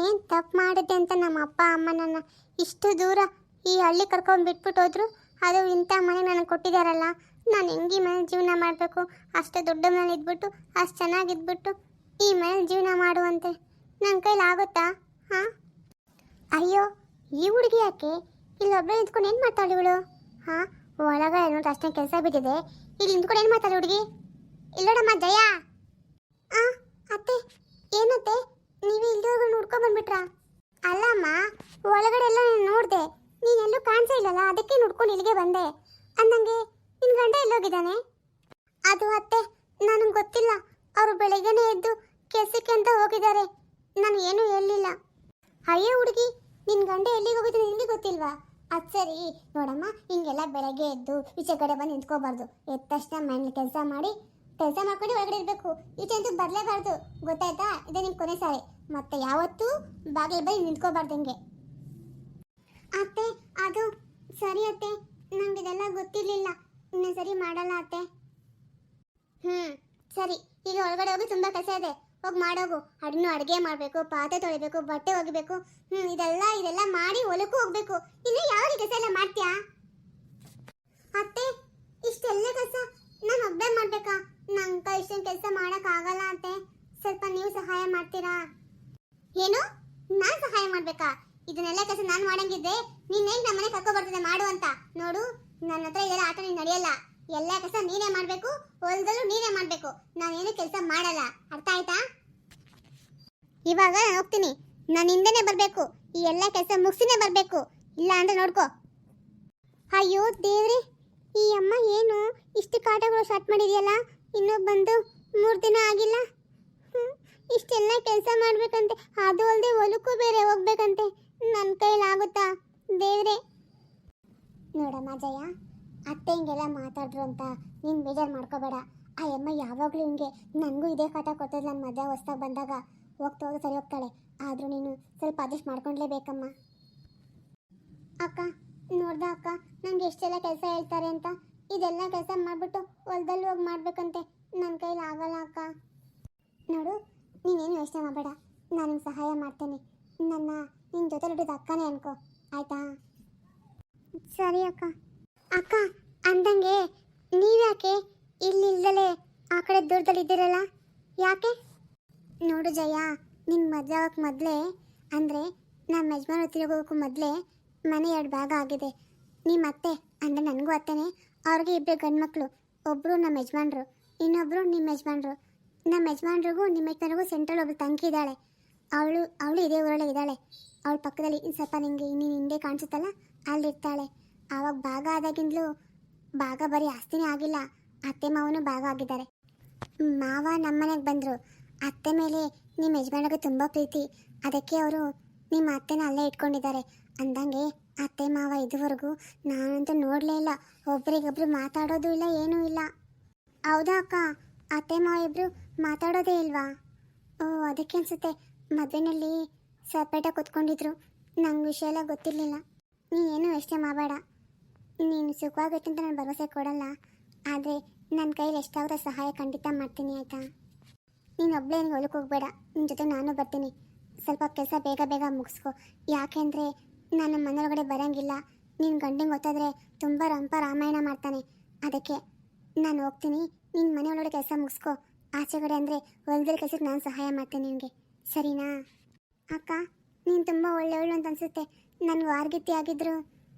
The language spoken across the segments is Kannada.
ನಾನೇನು ತಪ್ಪು ಮಾಡಿದ್ದೆ ಅಂತ ನಮ್ಮ ಅಪ್ಪ ಅಮ್ಮ ನನ್ನ ಇಷ್ಟು ದೂರ ಈ ಹಳ್ಳಿ ಕರ್ಕೊಂಡು ಬಿಟ್ಬಿಟ್ಟು ಹೋದ್ರು. ಅದು ಇಂಥ ಮನೆ ನನಗೆ ಕೊಟ್ಟಿದ್ದಾರಲ್ಲ, ನಾನು ಹೆಂಗೆ ಈ ಮನೇಲಿ ಜೀವನ ಮಾಡಬೇಕು? ಅಷ್ಟು ದೊಡ್ಡ ಮನೇಲಿ ಇದ್ಬಿಟ್ಟು ಅಷ್ಟು ಚೆನ್ನಾಗಿದ್ಬಿಟ್ಟು ಈ ಮನೇಲಿ ಜೀವನ ಮಾಡುವಂತೆ ನನ್ನ ಕೈಲಿ ಆಗುತ್ತಾ? ಹಾಂ, ಅಯ್ಯೋ ಈ ಹುಡುಗಿ ಯಾಕೆ ಇಲ್ಲೊಬ್ಬರೇ ನಿಂತ್ಕೊಂಡು ಏನು ಮಾಡ್ತಾಳೆ ಇವಳು? ಹಾಂ, ಒಳಗಡೆ ನೋಡಿ ಅಷ್ಟೇ ಕೆಲಸ ಬಿದ್ದಿದೆ, ಇಲ್ಲಿ ನಿಂತ್ಕೊಂಡು ಏನು ಮಾಡ್ತಾಳೆ ಹುಡುಗಿ? ಇಲ್ಲೋಡಮ್ಮ ಜಯ. ಅತ್ತೆ, ಏನತ್ತೆ ನೀವೇ ಇಲ್ಲಿವರೆಗೂ ನೋಡ್ಕೊಂಡು ಬಂದ್ಬಿಟ್ರಾ? ಅಲ್ಲಮ್ಮ, ಒಳಗಡೆ ಎಲ್ಲ ನೋಡಿದೆ, ನೀನೆಲ್ಲೂ ಕಾಣಿಸೇ ಇಲ್ಲಲ್ಲ, ಅದಕ್ಕೆ ನೋಡ್ಕೊಂಡು ಇಲ್ಲಿಗೆ ಬಂದೆ. ಅಂದಂಗೆ ನಿನ್ನ ಗಂಡ ಎಲ್ಲೋಗಿದ್ದಾನೆ? ಅದು ಅತ್ತೆ, ನನಗೆ ಗೊತ್ತಿಲ್ಲ. ಅವರು ಬೆಳಗ್ಗೆನೇ ಎದ್ದು ಕೆಲಸಕ್ಕೆ ಅಂತ ಹೋಗಿದ್ದಾರೆ, ನಾನು ಏನೂ ಹೇಳಿಲ್ಲ. ಅಯ್ಯೋ ಹುಡುಗಿ, ನಿನ್ನ ಗಂಡ ಎಲ್ಲಿಗೆ ಹೋಗಿದ್ದಾನೆ ನಿನಗೆ ಗೊತ್ತಿಲ್ವಾ? ಅದು ಸರಿ ನೋಡಮ್ಮ, ಹಿಂಗೆಲ್ಲ ಬೆಳಗ್ಗೆ ಎದ್ದು ಈಚೆ ಕಡೆ ಬಂದು ನಿಂತ್ಕೋಬಾರ್ದು. ಎದ್ದ ತಕ್ಷಣ ಮನೇಲಿ ಕೆಲಸ ಮಾಡ್ಕೊಂಡು ಒಳಗಡೆ ಇರಬೇಕು. ಈಚೆ ಅಂತೂ ಬರಲೇಬಾರ್ದು, ಗೊತ್ತಾಯ್ತಾ? ಇದೇ ನಿಮ್ಗೆ ಕೊನೆ ಸಾರಿ. ಮತ್ತೆ ಯಾವತ್ತೂ ಬಾಗಿಲು ಬೈ ನಿಂತ್ಕೋಬಾರ್ದು ಹಿಂಗೆ. ಅತ್ತೆ, ಅದು ಸರಿ ಅತ್ತೆ, ನಂಗೆ ಇದೆಲ್ಲ ಗೊತ್ತಿರಲಿಲ್ಲ. ಇನ್ನೊಂದು ಸರಿ ಮಾಡಲ್ಲ ಅತ್ತೆ. ಸರಿ, ಈಗ ಒಳಗಡೆ ಹೋಗಿ ತುಂಬ ಕೆಲಸ ಇದೆ, ಹೋಗಿ ಮಾಡೋಗು. ಅಡುಗೆ ಮಾಡಬೇಕು, ಪಾತ್ರೆ ತೊಳಿಬೇಕು, ಬಟ್ಟೆ ಒಗಿಬೇಕು. ಇದೆಲ್ಲ ಮಾಡಿ ಹೊಲಕ್ಕೂ ಹೋಗ್ಬೇಕು. ಇನ್ನು ಯಾವಾಗ ಕೆಲಸ ಎಲ್ಲ ಮಾಡ್ತೀಯಾ? ಅತ್ತೆ, ಇಷ್ಟೆಲ್ಲ ಕೆಲಸ ನಾನು ಒಬ್ಬೇ ಮಾಡ್ಬೇಕಾ? ನಂಗೆ ಇಷ್ಟೊಂದು ಕೆಲಸ ಮಾಡೋಕ್ಕಾಗಲ್ಲ ಅತ್ತೆ, ಸ್ವಲ್ಪ ನೀವು ಸಹಾಯ ಮಾಡ್ತೀರಾ? ಏನು, ನಾನು ಸಹಾಯ ಮಾಡ್ಬೇಕಾ? ಇದನ್ನೆಲ್ಲ ಕೆಲಸ ನಾನು ಮಾಡಂಗಿದ್ರೆ ನೀನು ಹೇಗೆ ನಮ್ಮ ಮನೆ ಕರ್ಕೊ ಬರ್ತಿದ್ದೆ ಮಾಡು ಅಂತ? ನೋಡು, ನನ್ನ ಹತ್ರ ಇದೆಲ್ಲ ಆಟ ನೀನು ನಡೆಯಲ್ಲ. ಎಲ್ಲ ಕೆಲಸ ನೀನೇ ಮಾಡಬೇಕು, ಹೊಲದಲ್ಲೂ ನೀನೇ ಮಾಡಬೇಕು. ನಾನೇನು ಕೆಲಸ ಮಾಡಲ್ಲ, ಅರ್ಥ ಆಯ್ತಾ? ಇವಾಗ ನಾನು ಹೋಗ್ತೀನಿ, ನಾನು ಹಿಂದೆನೇ ಬರಬೇಕು. ಈ ಎಲ್ಲ ಕೆಲಸ ಮುಗಿಸಿನೇ ಬರಬೇಕು, ಇಲ್ಲ ಅಂದ್ರೆ ನೋಡ್ಕೋ. ಅಯ್ಯೋ ದೇವ್ರೆ, ಈ ಅಮ್ಮ ಏನು ಇಷ್ಟು ಕಾಟಗಳು ಸ್ಟಾರ್ಟ್ ಮಾಡಿದೆಯಲ್ಲ? ಇನ್ನೂ ಬಂದು 3 ದಿನ ಆಗಿಲ್ಲ. ಇಷ್ಟೆಲ್ಲ ಕೆಲಸ ಮಾಡ್ಬೇಕಂತೆ, ಅದು ಅಲ್ಲದೆ ಹೊಲಕ್ಕೂ ಬೇರೆ ಹೋಗ್ಬೇಕಂತೆ. ನನ್ನ ಕೈಲಾಗುತ್ತಾ ದೇವ್ರೆ? ನೋಡಮ್ಮ ಜಯ, ಅತ್ತೆ ಹಿಂಗೆಲ್ಲ ಮಾತಾಡ್ರು ಅಂತ ನೀನು ಬೇಜಾರು ಮಾಡ್ಕೋಬೇಡ. ಆ ಅಮ್ಮ ಯಾವಾಗಲೂ ಹಿಂಗೆ, ನನಗೂ ಇದೇ ಕಾಟ ಕೊಡ್ತದೆ. ನನ್ನ ಮದುವೆ ಹೊಸ್ದಾಗಿ ಬಂದಾಗ ಹೋಗ್ತಾ ಸರಿ ಹೋಗ್ತಾಳೆ, ಆದರೂ ನೀನು ಸ್ವಲ್ಪ ಅಡ್ಜಸ್ಟ್ ಮಾಡ್ಕೊಂಡ್ಲೇಬೇಕಮ್ಮ. ಅಕ್ಕ ನೋಡ್ದ ಅಕ್ಕ, ನನಗೆ ಎಷ್ಟೆಲ್ಲ ಕೆಲಸ ಹೇಳ್ತಾರೆ ಅಂತ. ಇದೆಲ್ಲ ಕೆಲಸ ಮಾಡಿಬಿಟ್ಟು ಹೊಲದಲ್ಲಿ ಹೋಗಿ ಮಾಡ್ಬೇಕಂತೆ, ನನ್ನ ಕೈಲಿ ಆಗಲ್ಲ ಅಕ್ಕ. ನೋಡು, ನೀನೇನು ಯೋಚನೆ ಮಾಡಬೇಡ, ನಾನು ನಿಮ್ಗೆ ಸಹಾಯ ಮಾಡ್ತೇನೆ. ನನ್ನ ನಿನ್ನ ಜೊತೆ ಹಿಡಿದ ಅಕ್ಕನೇ ಅನ್ಕೋ, ಆಯಿತಾ? ಸರಿ ಅಕ್ಕ. ಅಕ್ಕ ಅಂದಂಗೆ ನೀವ್ಯಾಕೆ ಇಲ್ಲಿ ಇಲ್ದಲೇ ಆ ಕಡೆ ದೂರದಲ್ಲಿ ಇದ್ದೀರಲ್ಲ, ಯಾಕೆ? ನೋಡು ಜಯ, ನಿನ್ನ ಮದುವೆ ಆಗೋಕ್ಕೆ ಮೊದಲೇ, ಅಂದರೆ ನಮ್ಮ ಯಜಮಾನ ತಿರುಗೋಕ್ಕೂ ಮೊದಲೇ ಮನೆ 2 ಭಾಗ ಆಗಿದೆ. ನಿಮ್ಮ ಅತ್ತೆ ಅಂದರೆ ನನಗೂ ಅತ್ತೆನೇ, ಅವ್ರಿಗೆ 2 ಗಂಡು ಮಕ್ಕಳು. ಒಬ್ಬರು ನಮ್ಮ ಯಜಮಾನ್ರು, ಇನ್ನೊಬ್ಬರು ನಿಮ್ಮ ಯಜಮಾನ್ರು. ನಮ್ಮ ಯಜಮಾನ್ರಿಗೂ ನಿಮ್ಮ ಯಜಮಾನ್ರಿಗೂ ಸೆಂಟ್ರಲ್ ಒಬ್ಬಳು ತಂಗಿ ಇದ್ದಾಳೆ. ಅವಳು ಇದೇ ಊರಲ್ಲೇ ಇದ್ದಾಳೆ. ಅವಳ ಪಕ್ಕದಲ್ಲಿ ಸ್ವಲ್ಪ ನಿಂಗೆ ನೀನು ಹಿಂದೆ ಕಾಣಿಸುತ್ತಲ್ಲ, ಅಲ್ಲಿರ್ತಾಳೆ. ಆವಾಗ ಭಾಗ ಆದಾಗಿಂದಲೂ ಭಾಗ ಬರೀ ಆಸ್ತಿನೇ ಆಗಿಲ್ಲ, ಅತ್ತೆ ಮಾವನೂ ಭಾಗ ಆಗಿದ್ದಾರೆ. ಮಾವ ನಮ್ಮ ಮನೆಗೆ ಬಂದರು. ಅತ್ತೆ ಮೇಲೆ ನಿಮ್ಮ ಯಜಮಾನಿಗೆ ತುಂಬ ಪ್ರೀತಿ, ಅದಕ್ಕೆ ಅವರು ನಿಮ್ಮ ಅತ್ತೆನ ಅಲ್ಲೇ ಇಟ್ಕೊಂಡಿದ್ದಾರೆ. ಅಂದಂಗೆ ಅತ್ತೆ ಮಾವ ಇದುವರೆಗೂ ನಾನಂತೂ ನೋಡಲೇ ಇಲ್ಲ, ಒಬ್ರಿಗೊಬ್ರು ಮಾತಾಡೋದು ಇಲ್ಲ, ಏನೂ ಇಲ್ಲ. ಹೌದಾ ಅಕ್ಕ? ಅತ್ತೆ ಮಾವ ಇಬ್ಬರು ಮಾತಾಡೋದೇ ಇಲ್ವಾ? ಓ, ಅದಕ್ಕೆ ಅನಿಸುತ್ತೆ ಮದುವೆನಲ್ಲಿ ಸಪ್ರೇಟಾಗಿ ಕೂತ್ಕೊಂಡಿದ್ರು. ನಂಗೆ ವಿಷಯ ಎಲ್ಲ ಗೊತ್ತಿರಲಿಲ್ಲ. ನೀನೇನು ಯೋಚನೆ ಮಾಡಬೇಡ, ನೀನು ಸುಖವಾಗುತ್ತೆ ಅಂತ ನಾನು ಭರವಸೆ ಕೊಡಲ್ಲ, ಆದರೆ ನನ್ನ ಕೈಲಿ ಎಷ್ಟಾಗುತ್ತೆ ಸಹಾಯ ಖಂಡಿತ ಮಾಡ್ತೀನಿ, ಆಯಿತಾ? ನೀನು ಒಬ್ಬಳೇ ನಿಂಗೆ ಹೊಲಕ್ಕೆ ಹೋಗಬೇಡ, ನಿನ್ನ ಜೊತೆ ನಾನು ಬರ್ತೀನಿ. ಸ್ವಲ್ಪ ಕೆಲಸ ಬೇಗ ಮುಗಿಸ್ಕೊ, ಯಾಕೆಂದರೆ ನಾನು ಮನೆಯೊಳಗಡೆ ಬರೋಂಗಿಲ್ಲ. ನಿನ್ನ ಗಂಡಂಗೆ ಗೊತ್ತಾದರೆ ತುಂಬ ರಾಮಾಯಣ ಮಾಡ್ತಾನೆ. ಅದಕ್ಕೆ ನಾನು ಹೋಗ್ತೀನಿ, ನಿನ್ನ ಮನೆಯೊಳಗಡೆ ಕೆಲಸ ಮುಗಿಸ್ಕೊ. ಆಚೆಗಡೆ ಅಂದರೆ ಹೊಲದಲ್ಲಿ ಕೆಲಸಕ್ಕೆ ನಾನು ಸಹಾಯ ಮಾಡ್ತೀನಿ ನಿನಗೆ, ಸರಿನಾ? ಅಕ್ಕ, ನೀನು ತುಂಬ ಒಳ್ಳೆಯವಳು ಅಂತ ಅನಿಸುತ್ತೆ. ನಾನು ವಾರ್ಗಿತ್ತಿ ಆಗಿದ್ರು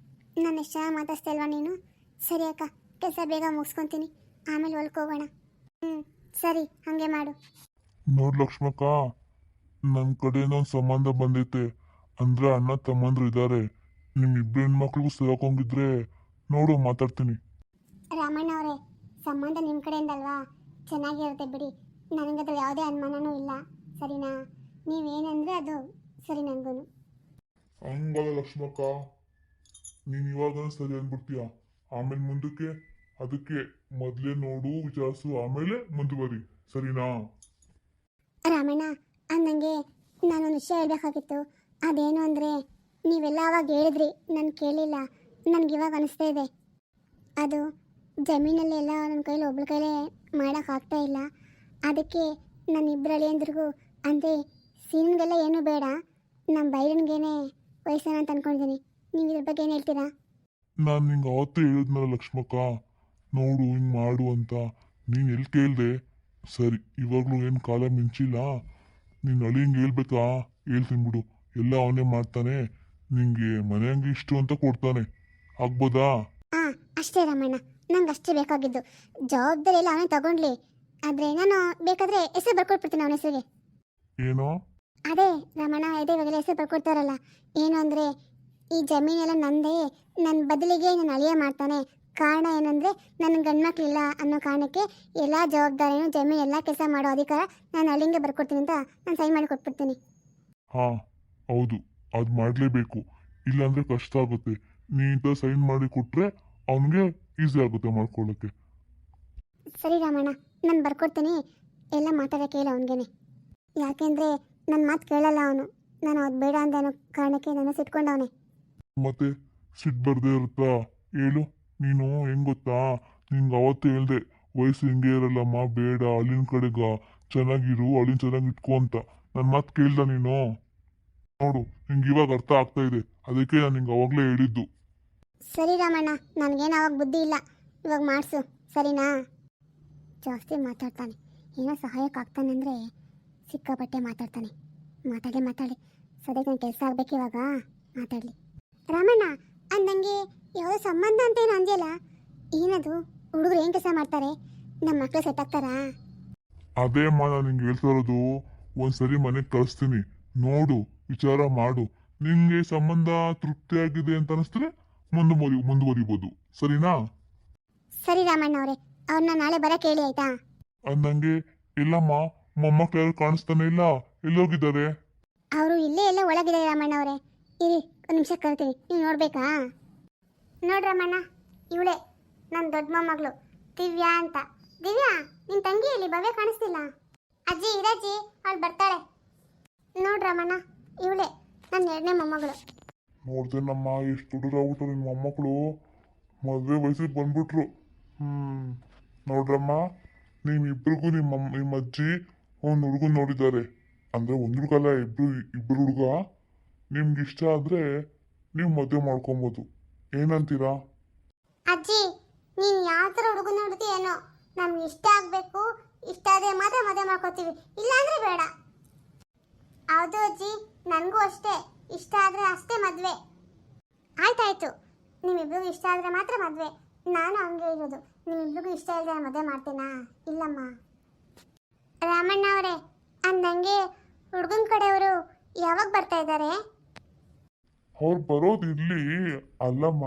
ನಾನು ಎಷ್ಟು ಚೆನ್ನಾಗಿ ಮಾತಾಡ್ತಾ ಇಲ್ವಾ ನೀನು? ಸರಿ ಅಕ್ಕ, ಕೆಲಸ ಬೇಗ ಮುಗಿಸ್ಕೊತೀನಿ, ಆಮೇಲೆ ಹೊಲಕ್ಕೆ ಹೋಗೋಣ. ಸರಿ, ಹಾಗೆ ಮಾಡು. ನೋಡ್ ಲಕ್ಷ್ಮಕ್ಕ, ನನ್ನ ಕಡೆಯಿಂದ ಒಂದು ಸಂಬಂಧ ಬಂದೈತೆ. ಅಂದ್ರೆ ಅಣ್ಣ ತಮ್ಮಂದ್ರು ಇದ್ದಾರೆ. ನಿಮ್ಮಿಬ್ಬರು ಹೆಣ್ಮಕ್ಳಿಗೂ ಸೇರ್ಕೊಂಡಿದ್ರೆ ನೋಡು, ಮಾತಾಡ್ತೀನಿ. ರಾಮಣ್ಣ ಅವರೇ, ಸಂಬಂಧ ನಿಮ್ಮ ಕಡೆಯಿಂದಲ್ವಾ? ಚೆನ್ನಾಗಿರುತ್ತೆ ಬಿಡಿ, ನನಗದ್ರಲ್ಲಿ ಯಾವುದೇ ಅನುಮಾನನೂ ಇಲ್ಲ, ಸರಿನಾ? ನೀವೇನಂದ್ರೆ ಅದು ಸರಿ ನನಗೂ. ಹಂಗಲ್ಲ ಲಕ್ಷ್ಮಕ್ಕ, ನೀನು ಇವಾಗ ಸರಿ ಅಂದ್ಬಿಡ್ತೀಯ, ಆಮೇಲೆ ಮುಂದಕ್ಕೆ ಅದಕ್ಕೆ ಮೊದಲೇ ನೋಡು, ವಿಚಾರಿಸು, ಆಮೇಲೆ ಮುಂದುವರಿ, ಸರಿನಾ? ರಾಮಣ್ಣ, ಅಂದಂಗೆ ನಾನೊಂದು ವಿಷಯ ಹೇಳ್ಬೇಕಾಗಿತ್ತು. ಅದೇನು ಅಂದರೆ, ನೀವೆಲ್ಲ ಅವಾಗ ಹೇಳಿದ್ರಿ, ನಾನು ಕೇಳಿಲ್ಲ. ನನಗಿವಾಗ ಅನಿಸ್ತಾ ಇದೆ, ಅದು ಜಮೀನಲ್ಲೆಲ್ಲ ನನ್ನ ಕೈಲಿ ಒಬ್ಳ ಕೈಲೇ ಮಾಡೋಕ್ಕಾಗ್ತಾ ಇಲ್ಲ. ಅದಕ್ಕೆ ನನ್ನ 2 ಅಳಿಯಂದ್ರಿಗೂ, ಅಂದರೆ ಸೀನ್ಗೆಲ್ಲ ಏನೂ ಬೇಡ, ನಮ್ಮ ಬೈರನ್ಗೇನೆ ವಯಸ್ಸನ ಅಂತ ಅನ್ಕೊಂಡಿದ್ದೀನಿ. ನೀವು ಇದ್ರ ಬಗ್ಗೆ ಏನು ಹೇಳ್ತೀರಾ? ನಾನು ನಿಂಗೆ ಅವತ್ತೇ ಹೇಳಿದ್ನಲ್ಲ ಲಕ್ಷ್ಮಕ್ಕ, ನೋಡು ಹಿಂಗೆ ಮಾಡು ಅಂತ. ನೀನು ಎಲ್ಲಿ ಕೇಳಿದೆ? ಸರಿ, ಇವಾಗಲೂ ಏನು ಕಾಲ ಮಿಂಚಿಲ್ಲ. ನೀನು ಅಳಿಂಗೆ ಹೇಳ್ಬೇಕಾ? ಹೇಳ್ತೀನಿ ಬಿಡು, ಎಲ್ಲ ಅವನೇ ಮಾಡ್ತಾನೆ. ನಿಂಗೆ ಮನೆ ಹಂಗೆ ಇಷ್ಟು ಅಂತ ಕೊಡ್ತಾನೆ, ಆಗ್ಬೋದಾ? ಹಾಂ, ಅಷ್ಟೇ ರಾಮಣ್ಣ, ನಂಗೆ ಅಷ್ಟೇ ಬೇಕಾಗಿದ್ದು. ಜವಾಬ್ದಾರಿ ಎಲ್ಲ ಅವನೇ ತಗೊಂಡ್ಲಿ. ಆದರೆ ನಾನು ಬೇಕಾದರೆ ಹೆಸರು ಬರ್ಕೊಟ್ಬಿಡ್ತೀನಿ ಅವನ ಹೆಸರಿಗೆ. ಏನೋ? ಅದೇ ರಾಮಣ್ಣ, ಅದೇ ಇವಾಗೆಲ್ಲ ಹೆಸರು ಬರ್ಕೊಡ್ತಾರಲ್ಲ. ಏನು ಅಂದರೆ, ಈ ಜಮೀನೆಲ್ಲ ನಂದೇ, ನನ್ನ ಬದಲಿಗೆ ನನ್ನ ಅಳಿಯ ಮಾಡ್ತಾನೆ. ಕಾರಣ ಏನಂದರೆ, ನನ್ನ ಗಂಡ್ಮಕ್ಳಿಲ್ಲ ಅನ್ನೋ ಕಾರಣಕ್ಕೆ ಎಲ್ಲ ಜವಾಬ್ದಾರಿನೂ ಜಮೀನು ಎಲ್ಲ ಕೆಲಸ ಮಾಡೋ ಅಧಿಕಾರ ನಾನು ಅಳಿಂಗೆ ಬರ್ಕೊಡ್ತೀನಿ ಅಂತ ನಾನು ಸೈನ್ ಮಾಡಿ ಕೊಟ್ಬಿಡ್ತೀನಿ. ಹಾಂ ಹೌದು, ಅದು ಮಾಡಲೇಬೇಕು. ಇಲ್ಲಾಂದರೆ ಕಷ್ಟ ಆಗುತ್ತೆ. ನೀನು ಸೈನ್ ಮಾಡಿ ಕೊಟ್ಟರೆ ಅವನಿಗೆ ಈಸಿ ಆಗುತ್ತೆ ಮಾಡ್ಕೊಳ್ಳೋಕ್ಕೆ. ಸರಿ ರಾಮಣ್ಣ, ನಾನು ಬರ್ಕೊಡ್ತೀನಿ. ಎಲ್ಲ ಮಾತಾಡೋಕೆ ಹೇಳು ಅವನಿಗೇನೆ. ಯಾಕೆಂದರೆ ನನ್ನ ಮಾತು ಕೇಳಲ್ಲ ಅವನು. ನಾನು ಅದು ಬೇಡ ಅಂತ ಅನ್ನೋ ಕಾರಣಕ್ಕೆ ನನ್ನ ಸಿಟ್ಕೊಂಡವನೆ. ಮತ್ತೆ ಸಿಟ್ಟು ಬರದೇ ಇರುತ್ತಾ? ಹೇಳು. ನೀನು ಹೆಂಗ್ ಗೊತ್ತಾ, ನಿಂಗೆ ಅವತ್ತು ಹೇಳ್ದೆ, ವಯಸ್ಸು ಹಿಂಗೆ ಇರಲ್ಲಮ್ಮ, ಬೇಡ, ಅಲ್ಲಿನ ಕಡೆಗ ಚೆನ್ನಾಗಿರು, ಅಲ್ಲಿನ ಚೆನ್ನಾಗಿ ಇಟ್ಕೊ ಅಂತ. ನನ್ನ ಮಾತು ಕೇಳ್ದ ನೀನು? ನೋಡು, ನಿಂಗೆ ಇವಾಗ ಅರ್ಥ ಆಗ್ತಾ ಇದೆ. ಅದಕ್ಕೆ ನಾನು ನಿಂಗೆ ಅವಾಗಲೇ ಹೇಳಿದ್ದು. ಸರಿ ರಾಮಣ್ಣ, ನನಗೇನು ಅವಾಗ ಬುದ್ಧಿ ಇಲ್ಲ. ಇವಾಗ ಮಾಡಿಸು, ಸರಿನಾ? ಜಾಸ್ತಿ ಮಾತಾಡ್ತಾನೆ. ಏನೋ ಸಹಾಯಕ್ಕೆ ಆಗ್ತಾನೆ ಅಂದರೆ ಸಿಕ್ಕಾಪಟ್ಟೆ ಮಾತಾಡ್ತಾನೆ. ಮಾತಾಡಿ ಸದ್ಯಕ್ಕೆ ನನ್ನ ಕೆಲಸ ಆಗ್ಬೇಕು. ಇವಾಗ ಮಾತಾಡಲಿ. ರಾಮಣ್ಣ, ಅಂದಂಗೆ ಯಾವುದೋ ಸಂಬಂಧ ಅಂತ ಏನು ಅಂದ್ಯಲ್ಲ, ಏನದು? ಹುಡುಗರು ಏನು ಕೆಲಸ ಮಾಡ್ತಾರೆ? ನಮ್ಮ ಮಕ್ಕಳು ಸೆಟ್ ಆಗ್ತಾರಾ? ಅದೇ ಅಮ್ಮ ನಾನು ನಿಂಗೆ ಹೇಳ್ತಾ ಇರೋದು. ಒಂದ್ಸರಿ ಮನೆಗೆ ಕಳಿಸ್ತೀನಿ, ನೋಡು, ವಿಚಾರ ಮಾಡು. ನಿಂಗೆ ಸಂಬಂಧ ತೃಪ್ತಿಯಾಗಿದೆ ಅಂತ ಅನಿಸಿದ್ರೆ ಮುಂದುವರಿಬೋದು. ಸರಿನಾ? ಸರಿ ರಾಮಣ್ಣ ಅವರೇ, ಅವ್ರನ್ನ ನಾಳೆ ಬರಕ್ಕೆ ಹೇಳಿ ಆಯ್ತಾ? ಅಂದಂಗೆ ಎಲ್ಲಮ್ಮ, ಮೊಮ್ಮಕ್ಳು ಯಾರು ಕಾಣಿಸ್ತಾನೆ ಇಲ್ಲ, ಎಲ್ಲೋಗಿದ್ದಾರೆ? ಅವರು ಇಲ್ಲೇ ಎಲ್ಲ ಒಳಗಿದ್ದಾರೆ ರಾಮಣ್ಣ ಅವರೇ. ಇರಿ, ಒಂದು ನಿಮಿಷ ಕರ್ತೀನಿ, ನೀವು ನೋಡ್ಬೇಕಾ? ನೋಡ್ರಮ್ಮಣ್ಣ, ಇವಳೇ ನನ್ನ ದೊಡ್ಡ ಮೊಮ್ಮಗಳು ದಿವ್ಯಾ ಅಂತ. ದಿವ್ಯಾ, ನಿನ್ನ ತಂಗಿಯಲ್ಲಿ ಭವ್ಯ ಕಾಣಿಸ್ತಿಲ್ಲ. ಅಜ್ಜಿ ಇರಜ್ಜಿ, ಅವಳು ಬರ್ತಾಳೆ. ನೋಡ್ರಮ್ಮಣ್ಣ, ಇವಳೇ ನನ್ನ ಎರಡನೇ ಮೊಮ್ಮಗಳು. ನೋಡ್ತೇನಮ್ಮ, ಎಷ್ಟು ದೊಡ್ಡದಾಗ್ಬಿಟ್ರು ನಿಮ್ಮ ಮೊಮ್ಮಕ್ಕಳು. ಮದುವೆ ವಯಸ್ಸಿಗೆ ಬಂದ್ಬಿಟ್ರು. ನೋಡ್ರಮ್ಮ, ನಿಮ್ಮಿಬ್ರಿಗೂ ನಿಮ್ಮ ಅಜ್ಜಿ ಒಂದು ಹುಡುಗನ ನೋಡಿದ್ದಾರೆ. ಅಂದರೆ ಒಂದು ಹುಡುಗಲ್ಲ, ಇಬ್ಬರು ಹುಡುಗ. ನಿಮ್ಗೆ ಇಷ್ಟ ಆದರೆ ನೀವು ಮದುವೆ ಮಾಡ್ಕೊಬೋದು. ಏನಂತೀರಾ? ಅಜ್ಜಿ, ನೀನು ಯಾವ ಥರ ಹುಡುಗನ ನೋಡ್ತೀಯೇನೋ, ನಮ್ಗೆ ಇಷ್ಟ ಆಗಬೇಕು. ಇಷ್ಟ ಆದರೆ ಮಾತ್ರ ಮದುವೆ ಮಾಡ್ಕೋತೀವಿ, ಇಲ್ಲಾಂದ್ರೆ ಬೇಡ. ಹೌದು ಅಜ್ಜಿ, ನನಗೂ ಅಷ್ಟೇ. ಇಷ್ಟ ಆದರೆ ಅಷ್ಟೇ ಮದುವೆ. ಆಯ್ತಾಯ್ತು, ನಿಮ್ಮಿಬ್ರಿಗೂ ಇಷ್ಟ ಆದರೆ ಮಾತ್ರ ಮದುವೆ. ನಾನು ಹಂಗೆ ಇರೋದು. ನಿಮ್ಮಿಬ್ರಿಗೂ ಇಷ್ಟ ಇಲ್ಲದೆ ಮದುವೆ ಮಾಡ್ತೇನಾ? ಇಲ್ಲಮ್ಮ. ರಾಮಣ್ಣ ಅವರೇ, ಅಂದಂಗೆ ಹುಡುಗನ ಕಡೆಯವರು ಯಾವಾಗ ಬರ್ತಾ ಇದ್ದಾರೆ? ಅವ್ರು ಬರೋದಿರ್ಲಿ. ಅಲ್ಲಮ್ಮ,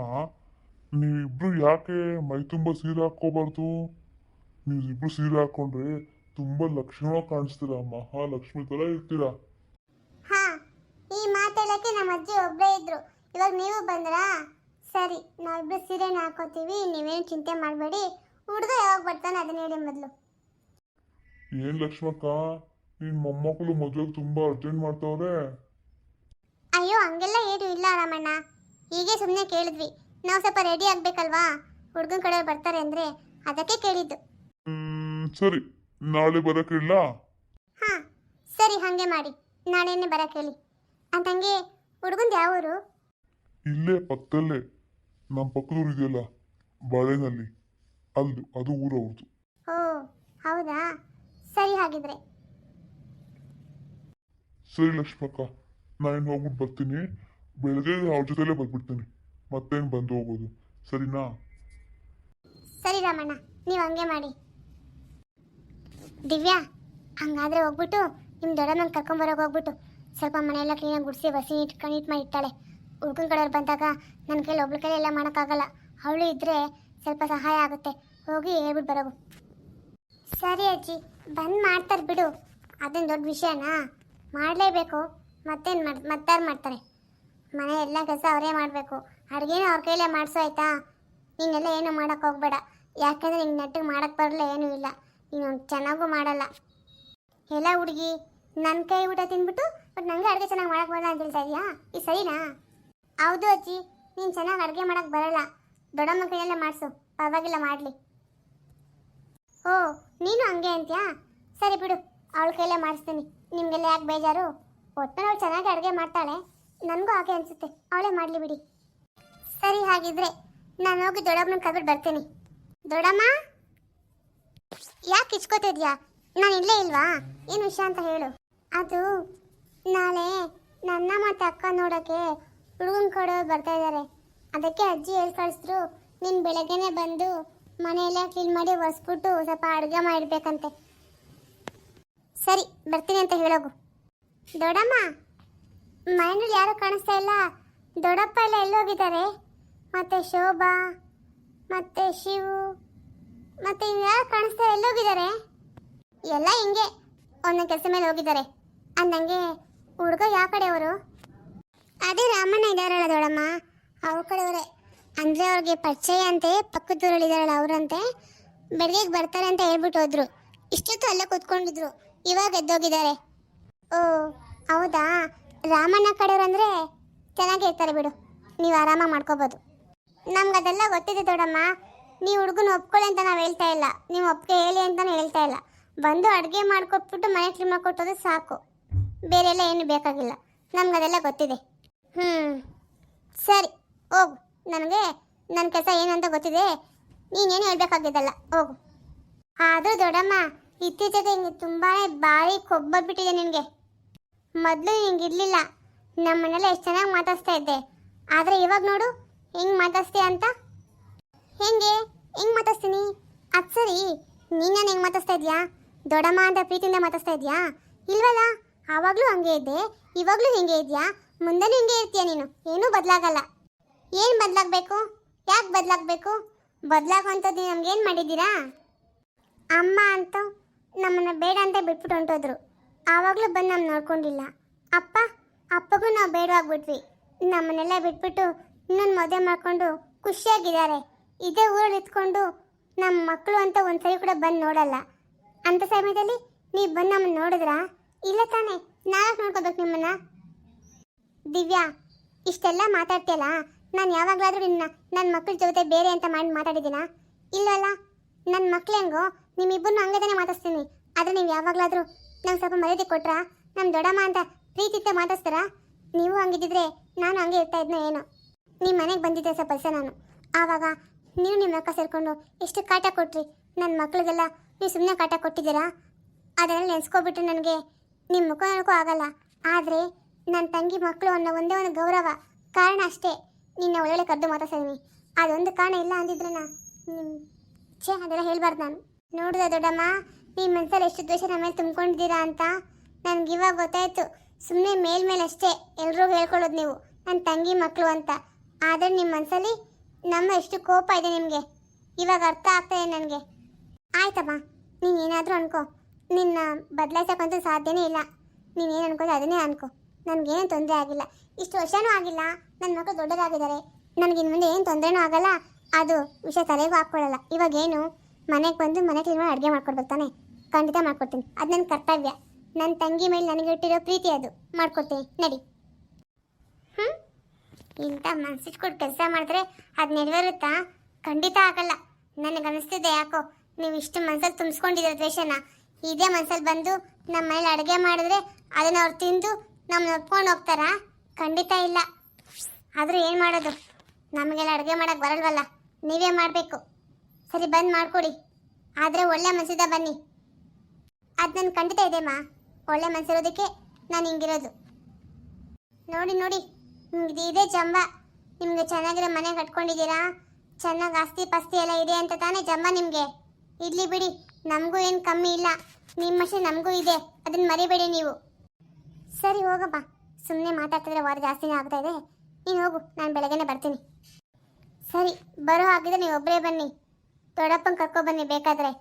ನೀವಿಬ್ರು ಯಾಕೆ ಮೈ ತುಂಬ ಸೀರೆ ಹಾಕ್ಕೋಬಾರ್ದು? ನೀವಿಬ್ರು ಸೀರೆ ಹಾಕೊಂಡ್ರೆ ತುಂಬ ಲಕ್ಷಣವಾಗಿ ಕಾಣಿಸ್ತೀರಾ, ಮಹಾಲಕ್ಷ್ಮಿ ಥರ ಇರ್ತೀರಾ. ಹಾ, ಈ ಮಾತಾಡಕ್ಕೆ ನಮ್ಮ ಅಜ್ಜಿ ಒಬ್ಬರೇ ಇದ್ರು. ಇವಾಗ ನೀವು ಬಂದ್ರಾ? ಸರಿ, ನಾವಿಬ್ರು ಸೀರೆನ ಹಾಕೋತೀವಿ, ನೀವೇನು ಚಿಂತೆ ಮಾಡಬೇಡಿ. ಹುಡುಗ ಯಾವಾಗ ಬರ್ತಾನೆ ಅದನ್ನ ಹೇಳಿ ಮೊದಲು. ಏನ್ ಲಕ್ಷ್ಮಕ್ಕ, ನಿನ್ ಮೊಮ್ಮಕ್ಕಳು ಮದುವೆಗೆ ತುಂಬಾ ಅರ್ಜೆಂಟ್ ಮಾಡ್ತಾವ್ರೆ. ಅಯ್ಯೋ, ಹಂಗೆಲ್ಲ ಏನು ಇಲ್ಲ ರಾಮಣ್ಣ. ಹೀಗೆ ಸುಮ್ಮನೆ ಕೇಳಿದ್ವಿ. ನಾವು ಸ್ವಲ್ಪ ರೆಡಿ ಆಗ್ಬೇಕಲ್ವಾ, ಹುಡುಗನ ಕಡೆಯವ್ರು ಬರ್ತಾರೆ ಅಂದ್ರೆ ಅದಕ್ಕೆ ಕೇಳಿದ್ದು. ಸರಿ, ನಾಳೆ ಬರಕ್ಕೆ ಇಲ್ಲ? ಹಾ ಸರಿ, ಹಾಗೆ ಮಾಡಿ. ನಾಳೆನೇ ಬರಕ್ಕೆ ಹೇಳಿ. ಅಂತಂಗೆ ಹುಡುಗಂದು ಯಾವ ಊರು? ಇಲ್ಲೇ ಪಕ್ಕದಲ್ಲೇ, ನಮ್ಮ ಪಕ್ಕದೂರು ಇದೆಯಲ್ಲ, ಬಾಳೆನಲ್ಲಿ, ಅದು ಊರವ್ರದ್ದು. ಓ ಹೌದಾ, ಸರಿ ಹಾಗಿದ್ರೆ. ಸರಿ ಲಕ್ಷ್ಮಕ್ಕ, ನಾನು ಹೋಗ್ಬಿಟ್ಟು ಬರ್ತೀನಿ. ಬೆಳಗ್ಗೆ ಅವ್ರ ಜೊತೆಲೇ ಬರ್ಬಿಡ್ತೀನಿ, ಮತ್ತೇನು ಬಂದು ಹೋಗೋದು. ಸರಿನಾ? ಸರಿ ರಾಮಣ್ಣ, ನೀವು ಹಂಗೆ ಮಾಡಿ. ದಿವ್ಯಾ, ಹಂಗಾದ್ರೆ ಹೋಗ್ಬಿಟ್ಟು ನಿಮ್ಮ ದೊಡ್ಡಮ್ಮನ ಕರ್ಕೊಂಬರೋಕೆ ಹೋಗ್ಬಿಟ್ಟು ಸ್ವಲ್ಪ ಮನೆಯೆಲ್ಲ ಕ್ಲೀನಾಗಿ ಗುಡಿಸಿ ಬಸಿ ನೀಟ್ ಮಾಡಿ ಇಟ್ಟಾಳೆ. ಹುಡುಗನ ಕಡೆಯವ್ರು ಬಂದಾಗ ನನ್ನ ಕೈಲಿ ಒಬ್ಳ ಕೈಲಿ ಎಲ್ಲ ಮಾಡೋಕ್ಕಾಗಲ್ಲ. ಅವಳು ಇದ್ದರೆ ಸ್ವಲ್ಪ ಸಹಾಯ ಆಗುತ್ತೆ. ಹೋಗಿ ಹೇಳ್ಬಿಟ್ಟು ಬರೋಗು. ಸರಿ ಅಜ್ಜಿ, ಬಂದು ಮಾಡ್ತಾರೆ ಬಿಡು. ಅದೇನು ದೊಡ್ಡ ವಿಷಯನಾ? ಮಾಡಲೇಬೇಕು. ಮತ್ತಾರು ಮಾಡ್ತಾರೆ? ಮನೆ ಎಲ್ಲ ಕೆಲಸ ಅವರೇ ಮಾಡಬೇಕು. ಅಡುಗೆನೂ ಅವ್ರ ಕೈಲೇ ಮಾಡಿಸೋ ಆಯ್ತಾ? ನೀನೆಲ್ಲ ಏನು ಮಾಡೋಕ್ಕೆ ಹೋಗ್ಬೇಡ. ಯಾಕೆಂದರೆ ನಿಂಗೆ ನೆಟ್ಟಿಗೆ ಮಾಡೋಕ್ಕೆ ಬರಲ್ಲ, ಏನೂ ಇಲ್ಲ. ನೀನು ಚೆನ್ನಾಗೂ ಮಾಡಲ್ಲ. ಎಲ್ಲ ಹುಡುಗಿ ನನ್ನ ಕೈ ಊಟ ತಿಂದ್ಬಿಟ್ಟು ಬಟ್ ನನಗೆ ಅಡುಗೆ ಚೆನ್ನಾಗಿ ಮಾಡೋಕ್ಕೆ ಬರಲ್ಲ ಅಂತ ಹೇಳ್ತಾ ಇದೆಯಾ? ಇದು ಸರಿನಾ? ಹೌದು ಅಜ್ಜಿ, ನೀನು ಚೆನ್ನಾಗಿ ಅಡುಗೆ ಮಾಡೋಕ್ಕೆ ಬರಲ್ಲ. ದೊಡ್ಡಮ್ಮ ಕೈಯಲ್ಲೇ ಮಾಡಿಸು, ಪರವಾಗಿಲ್ಲ ಮಾಡಲಿ. ಓ, ನೀನು ಹಂಗೆ ಅಂತೀಯಾ? ಸರಿ ಬಿಡು, ಅವಳ ಕೈಯಲ್ಲೇ ಮಾಡಿಸ್ತೀನಿ. ನಿಮಗೆಲ್ಲ ಯಾಕೆ ಬೇಜಾರು? ಒಟ್ಟಲ್ಲಿ ಅವಳು ಚೆನ್ನಾಗಿ ಅಡುಗೆ ಮಾಡ್ತಾಳೆ, ನನಗೂ ಹಾಗೆ ಅನಿಸುತ್ತೆ, ಅವಳೇ ಮಾಡಲಿ ಬಿಡಿ. ಸರಿ, ಹಾಗಿದ್ರೆ ನಾನು ಹೋಗಿ ದೊಡ್ಡಮ್ಮನ ಕರ್ಬಿಟ್ಟು ಬರ್ತೀನಿ. ದೊಡ್ಡಮ್ಮ, ಯಾಕೆ ಇಚ್ಕೋತಿದ್ಯಾ? ನಾನು ಇಲ್ಲೇ ಇಲ್ವಾ? ಏನು ವಿಷಯ ಅಂತ ಹೇಳು. ಅದು ನಾಳೆ ನನ್ನ ಮತ್ತು ಅಕ್ಕ ನೋಡೋಕ್ಕೆ ಹುಡುಗನ ಕಡೆಯವ್ರು ಬರ್ತಾ ಇದ್ದಾರೆ. ಅದಕ್ಕೆ ಅಜ್ಜಿ ಹೇಳಿ ಕಳಿಸಿದ್ರು, ನೀನು ಬೆಳಗ್ಗೆನೇ ಬಂದು ಮನೆಯೆಲ್ಲ ಕ್ಲೀನ್ ಮಾಡಿ ಒರೆಸ್ಬಿಟ್ಟು ಸ್ವಲ್ಪ ಅಡುಗೆ ಮಾಡಿರ್ಬೇಕಂತೆ. ಸರಿ, ಬರ್ತೀನಿ ಅಂತ ಹೇಳೋಗು. ದೊಡ್ಡಮ್ಮ, ಮನೆಯಲ್ಲಿ ಯಾರು ಕಾಣಿಸ್ತಾ ಇಲ್ಲ. ದೊಡ್ಡಪ್ಪ ಎಲ್ಲ ಎಲ್ಲೋಗಿದ್ದಾರೆ? ಮತ್ತು ಶೋಭಾ ಮತ್ತು ಶಿವು ಮತ್ತು ಯಾರು ಕಾಣಿಸ್ತಾ ಎಲ್ಲೋಗಿದ್ದಾರೆ? ಎಲ್ಲ ಹಿಂಗೆ ಒಂದೊಂದು ಕೆಲಸ ಮೇಲೆ ಹೋಗಿದ್ದಾರೆ. ಅಂದಂಗೆ ಹುಡುಗ ಯಾವ ಕಡೆಯವರು? ಅದೇ ರಾಮಣ್ಣ ಇದ್ದಾರಲ್ಲ ದೊಡ್ಡಮ್ಮ, ಅವ್ರ ಕಡೆಯವರೇ. ಅಂದರೆ ಅವ್ರಿಗೆ ಪರಿಚಯ ಅಂತೆ, ಪಕ್ಕದೂರಲ್ಲಿ ಇದ್ದಾರಲ್ಲ ಅವರಂತೆ. ಬೆಳಗ್ಗೆಗೆ ಬರ್ತಾರೆ ಅಂತ ಹೇಳ್ಬಿಟ್ಟು ಹೋದ್ರು. ಇಷ್ಟೊತ್ತು ಅಲ್ಲೇ ಕೂತ್ಕೊಂಡಿದ್ರು, ಇವಾಗ ಎದ್ದೋಗಿದ್ದಾರೆ. ಓ ಹೌದಾ? ರಾಮಣ್ಣ ಕಡೆಯವ್ರಂದರೆ ಚೆನ್ನಾಗಿರ್ತಾರೆ ಬಿಡು, ನೀವು ಆರಾಮಾಗಿ ಮಾಡ್ಕೋಬೋದು. ನಮ್ಗೆ ಅದೆಲ್ಲ ಗೊತ್ತಿದೆ ದೊಡ್ಡಮ್ಮ. ನೀವು ಹುಡುಗನ ಒಪ್ಕೊಳ್ಳಿ ಅಂತ ನಾವು ಹೇಳ್ತಾ ಇಲ್ಲ, ನೀವು ಒಪ್ಪಿಗೆ ಹೇಳಿ ಅಂತಲೂ ಹೇಳ್ತಾ ಇಲ್ಲ. ಬಂದು ಅಡುಗೆ ಮಾಡಿಕೊಟ್ಬಿಟ್ಟು ಮನೆ ಕ್ಲೀನ್ ಮಾಡಿಕೊಟ್ಟೋದು ಸಾಕು, ಬೇರೆ ಎಲ್ಲ ಏನು ಬೇಕಾಗಿಲ್ಲ. ನಮ್ಗೆ ಅದೆಲ್ಲ ಗೊತ್ತಿದೆ. ಸರಿ ಹೋಗು, ನನಗೆ ನನ್ನ ಕೆಲಸ ಏನು ಅಂತ ಗೊತ್ತಿದೆ, ನೀನೇನು ಹೇಳ್ಬೇಕಾಗಿದ್ದಲ್ಲ, ಹೋಗು. ಆದರೂ ದೊಡ್ಡಮ್ಮ, ಇತ್ತೀಚೆಗೆ ಹಿಂಗೆ ತುಂಬಾ ಭಾರಿ ಕೊಬ್ಬಬಿಟ್ಟಿದೆ ನಿನಗೆ. ಮೊದಲು ಹಿಂಗಿರಲಿಲ್ಲ, ನಮ್ಮನ್ನೆಲ್ಲ ಎಷ್ಟು ಚೆನ್ನಾಗಿ ಮಾತಾಡ್ಸ್ತಾ ಇದ್ದೆ. ಆದರೆ ಇವಾಗ ನೋಡು ಹೆಂಗೆ ಮಾತಾಡ್ಸ್ತೀಯ ಅಂತ. ಹೆಂಗೆ ಮಾತಾಡ್ಸ್ತೀನಿ? ಅದು ಸರಿ, ನೀನು ಹೆಂಗೆ ಮಾತಾಡ್ಸ್ತಾ ಇದೆಯಾ? ದೊಡ್ಡಮ್ಮ ಅಂತ ಪ್ರೀತಿಯಿಂದ ಮಾತಾಡ್ಸ್ತಾ ಇದೆಯಾ? ಇಲ್ವಲ್ಲ, ಆವಾಗಲೂ ಹಂಗೆ ಇದ್ದೆ, ಇವಾಗಲೂ ಹಿಂಗೆ ಇದೆಯಾ, ಮುಂದೆನೂ ಹಿಂಗೆ ಇರ್ತೀಯ ನೀನು, ಏನೂ ಬದಲಾಗಲ್ಲ. ಏನು ಬದಲಾಗಬೇಕು? ಯಾಕೆ ಬದಲಾಗಬೇಕು? ಬದಲಾಗುವಂಥದ್ದು ನಮ್ಗೇನು ಮಾಡಿದ್ದೀರಾ? ಅಮ್ಮ ಅಂತ ನಮ್ಮನ್ನು ಬೇಡ ಅಂತ ಬಿಟ್ಬಿಟ್ಟು ಹೊಂಟೋದ್ರು, ಆವಾಗಲೂ ಬಂದು ನಮ್ಮ ನೋಡ್ಕೊಂಡಿಲ್ಲ. ಅಪ್ಪಗೂ ನಾವು ಬೇಡವಾಗ್ಬಿಟ್ವಿ. ನಮ್ಮನ್ನೆಲ್ಲ ಬಿಟ್ಬಿಟ್ಟು ಇನ್ನೊಂದು ಮದುವೆ ಮಾಡ್ಕೊಂಡು ಖುಷಿಯಾಗಿದ್ದಾರೆ. ಇದೇ ಊರಲ್ಲಿ ಇತ್ಕೊಂಡು ನಮ್ಮ ಮಕ್ಕಳು ಅಂತ ಒಂದು ಸರಿ ಕೂಡ ಬಂದು ನೋಡಲ್ಲ. ಅಂಥ ಸಮಯದಲ್ಲಿ ನೀವು ಬಂದು ನಮ್ಮನ್ನು ನೋಡಿದ್ರಾ? ಇಲ್ಲ ತಾನೇ, ನಾಳೆ ನೋಡ್ಕೋಬೇಕು ನಿಮ್ಮನ್ನು. ದಿವ್ಯಾ, ಇಷ್ಟೆಲ್ಲ ಮಾತಾಡ್ತೀಯಲ್ಲ, ನಾನು ಯಾವಾಗಲಾದರೂ ನನ್ನ ಮಕ್ಕಳ ಜೊತೆ ಬೇರೆ ಅಂತ ಮಾಡಿ ಮಾತಾಡಿದ್ದೀನಾ? ಇಲ್ಲವಲ್ಲ. ನನ್ನ ಮಕ್ಳು ಹೆಂಗೋ ನಿಮ್ಮಿಬ್ಬರನ್ನು ಹಂಗೆ ತಾನೇ ಮಾತಾಡ್ತೀನಿ. ಆದರೆ ನೀವು ಯಾವಾಗಲಾದರೂ ನಂಗೆ ಸ್ವಲ್ಪ ಮರ್ಯಾದೆ ಕೊಟ್ರಾ? ನಮ್ಮ ದೊಡ್ಡಮ್ಮ ಅಂತ ಪ್ರೀತಿತ ಮಾತಾಡ್ತಾರಾ? ನೀವು ಹಂಗಿದ್ದಿದ್ರೆ ನಾನು ಹಂಗೆ ಇರ್ತಾ ಇದ್ನೋ ಏನೋ. ನಿಮ್ಮ ಮನೆಗೆ ಬಂದಿದ್ದೆ ಸ್ವಲ್ಪ ದಿವಸ ನಾನು, ಆವಾಗ ನೀವು ನಿಮ್ಮ ಅಕ್ಕ ಸೇರಿಕೊಂಡು ಎಷ್ಟು ಕಾಟ ಕೊಟ್ರಿ ನನ್ನ ಮಕ್ಳಿಗೆಲ್ಲ. ನೀವು ಸುಮ್ಮನೆ ಕಾಟ ಕೊಟ್ಟಿದ್ದೀರಾ? ಅದನ್ನೆಲ್ಲ ನೆನೆಸ್ಕೊಬಿಟ್ರೆ ನನಗೆ ನಿಮ್ಮ ಮುಖ ನೋಡೋಕ್ಕೂ ಆಗಲ್ಲ. ಆದರೆ ನನ್ನ ತಂಗಿ ಮಕ್ಕಳು ಅನ್ನೋ ಒಂದೇ ಒಂದು ಗೌರವ ಕಾರಣ ಅಷ್ಟೇ ನಿನ್ನ ಒಳ್ಳೊಳ್ಳೆ ಕರೆದು ಮಾತಾಡ್ಸಿದ್ದೀನಿ. ಅದೊಂದು ಕಾರಣ ಇಲ್ಲ ಅಂದಿದ್ರೆ ಅದೆಲ್ಲ ಹೇಳ್ಬಾರ್ದು ನಾನು. ನೋಡಿದ ದೊಡ್ಡಮ್ಮ, ನಿಮ್ಮ ಮನಸ್ಸಲ್ಲಿ ಎಷ್ಟು ದ್ವೇಷ ನಮ್ಮ ಮೇಲೆ ತುಂಬ್ಕೊಂಡಿದ್ದೀರಾ ಅಂತ ನನಗೆ ಇವಾಗ ಗೊತ್ತಾಯಿತು. ಸುಮ್ಮನೆ ಮೇಲ್ಮೇಲೆ ಅಷ್ಟೇ ಎಲ್ಲರೂ ಹೇಳ್ಕೊಳ್ಳೋದು ನೀವು ನನ್ನ ತಂಗಿ ಮಕ್ಕಳು ಅಂತ. ಆದರೆ ನಿಮ್ಮ ಮನಸ್ಸಲ್ಲಿ ನಮ್ಮ ಎಷ್ಟು ಕೋಪ ಇದೆ ನಿಮಗೆ ಇವಾಗ ಅರ್ಥ ಆಗ್ತಾಯಿದೆ ನನಗೆ. ಆಯ್ತಮ್ಮ, ನೀನು ಏನಾದರೂ ಅನ್ಕೋ, ನಿನ್ನ ಬದಲಾಯಿಸೋಕ್ಕಂತೂ ಸಾಧ್ಯನೇ ಇಲ್ಲ. ನೀನೇನು ಅನ್ಕೋದು ಅದನ್ನೇ ಅನ್ಕೋ, ನನಗೇನು ತೊಂದರೆ ಆಗಿಲ್ಲ. ಇಷ್ಟು ವರ್ಷನೂ ಆಗಿಲ್ಲ, ನನ್ನ ಮಕ್ಕಳು ದೊಡ್ಡದಾಗಿದ್ದಾರೆ, ನನಗಿನ್ನು ಮುಂದೆ ಏನು ತೊಂದರೆನೂ ಆಗಲ್ಲ. ಅದು ವಿಷಯ ತಲೆಗೂ ಹಾಕ್ಕೊಳ್ಳಲ್ಲ. ಇವಾಗೇನು ಮನೆಗೆ ಬಂದು ಮನೆ ಕ್ಲೀನ್ ಮಾಡಿ ಅಡುಗೆ ಮಾಡ್ಕೊಡ್ಬೇಕು ತಾನೆ? ಖಂಡಿತ ಮಾಡ್ಕೊಡ್ತೀನಿ, ಅದು ನನ್ನ ಕರ್ತವ್ಯ. ನನ್ನ ತಂಗಿ ಮೇಲೆ ನನಗೆ ಇಟ್ಟಿರೋ ಪ್ರೀತಿ, ಅದು ಮಾಡ್ಕೊಡ್ತೀನಿ, ನಡಿ. ಇಂಥ ಮನಸ್ಸಿಟ್ಕೊಟ್ಟು ಕೆಲಸ ಮಾಡಿದ್ರೆ ಅದು ನೆರವೇರುತ್ತಾ? ಖಂಡಿತ ಆಗಲ್ಲ. ನನಗನ್ನಿಸ್ತಿದೆ ಯಾಕೋ ನೀವು ಇಷ್ಟು ಮನಸ್ಸಲ್ಲಿ ತುಂಬಿಸ್ಕೊಂಡಿದ್ದೀರ ದ್ವೇಷನ. ಇದೇ ಮನಸ್ಸಲ್ಲಿ ಬಂದು ನಮ್ಮ ಮನೇಲಿ ಅಡುಗೆ ಮಾಡಿದ್ರೆ ಅದನ್ನು ಅವ್ರು ತಿಂದು ನಮ್ಮನ್ನ ಒಪ್ಕೊಂಡು ಹೋಗ್ತಾರಾ? ಖಂಡಿತ ಇಲ್ಲ. ಆದರೂ ಏನು ಮಾಡೋದು, ನಮಗೆಲ್ಲ ಅಡುಗೆ ಮಾಡೋಕ್ಕೆ ಬರಲ್ವಲ್ಲ, ನೀವೇ ಮಾಡಬೇಕು. ಸರಿ, ಬಂದು ಮಾಡಿಕೊಡಿ, ಆದರೆ ಒಳ್ಳೆ ಮನಸ್ಸಿಂದ ಬನ್ನಿ. ಅದು ನನ್ನ ಖಂಡಿತ ಇದೆಮ್ಮ, ಒಳ್ಳೆ ಮನಸ್ಸಿರೋದಕ್ಕೆ ನಾನು ಹಿಂಗಿರೋದು. ನೋಡಿ ನೋಡಿ, ನಿಮ್ಗೆ ಇದೇ ಜಂಬ. ನಿಮಗೆ ಚೆನ್ನಾಗಿರೋ ಮನೆ ಕಟ್ಕೊಂಡಿದ್ದೀರಾ, ಚೆನ್ನಾಗಿ ಆಸ್ತಿ ಪಾಸ್ತಿ ಎಲ್ಲ ಇದೆ ಅಂತ ತಾನೇ ಜಂಬ ನಿಮಗೆ. ಇರಲಿ ಬಿಡಿ, ನಮಗೂ ಏನು ಕಮ್ಮಿ ಇಲ್ಲ, ನಿಮ್ಮ ಅಷ್ಟೇ ನಮಗೂ ಇದೆ, ಅದನ್ನು ಮರಿಬೇಡಿ ನೀವು. ಸರಿ ಹೋಗಪ್ಪ, ಸುಮ್ಮನೆ ಮಾತಾಡ್ತಿದ್ರೆ ವಾರ ಜಾಸ್ತಿನೇ ಆಗ್ತಾ ಇದೆ. ನೀನು ಹೋಗು, ನಾನು ಬೆಳಗ್ಗೆನೇ ಬರ್ತೀನಿ. ಸರಿ, ಬರೋ ಹಾಗಿದ್ರೆ ನೀವು ಒಬ್ಬರೇ ಬನ್ನಿ, ದೊಡ್ಡಪ್ಪನ ಕರ್ಕೊಬನ್ನಿ ಬೇಕಾದರೆ.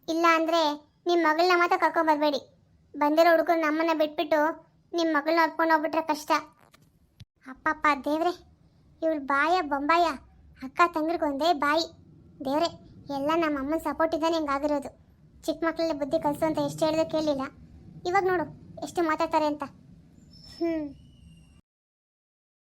ಇಲ್ಲ ಅಂದರೆ ನಿಮ್ಮ ಮಗಳನ್ನ ಮಾತ್ರ ಕರ್ಕೊಂಬರ್ಬೇಡಿ. ಬಂದಿರೋ ಹುಡುಗರು ನಮ್ಮನ್ನು ಬಿಟ್ಬಿಟ್ಟು ನಿಮ್ಮ ಮಗಳನ್ನ ಹೊಡ್ಕೊಂಡು ಹೋಗ್ಬಿಟ್ರೆ ಕಷ್ಟ. ಅಪ್ಪಪ್ಪ ದೇವ್ರೆ, ಇವಳು ಬಾಯ ಬೊಂಬಾಯ, ಅಕ್ಕ ತಂಗ್ರಿಗೊಂದೇ ಬಾಯಿ. ದೇವ್ರೆ, ಎಲ್ಲ ನಮ್ಮ ಅಮ್ಮನ ಸಪೋರ್ಟ್ ಇದ್ದಾನೆ ಹಿಂಗಾಗಿರೋದು. ಚಿಕ್ಕ ಮಕ್ಕಳಲ್ಲಿ ಬುದ್ಧಿ ಕಲಿಸು ಅಂತ ಎಷ್ಟು ಹೇಳಿದ್ರು ಕೇಳಲಿಲ್ಲ, ಇವಾಗ ನೋಡು ಎಷ್ಟು ಮಾತಾಡ್ತಾರೆ ಅಂತ.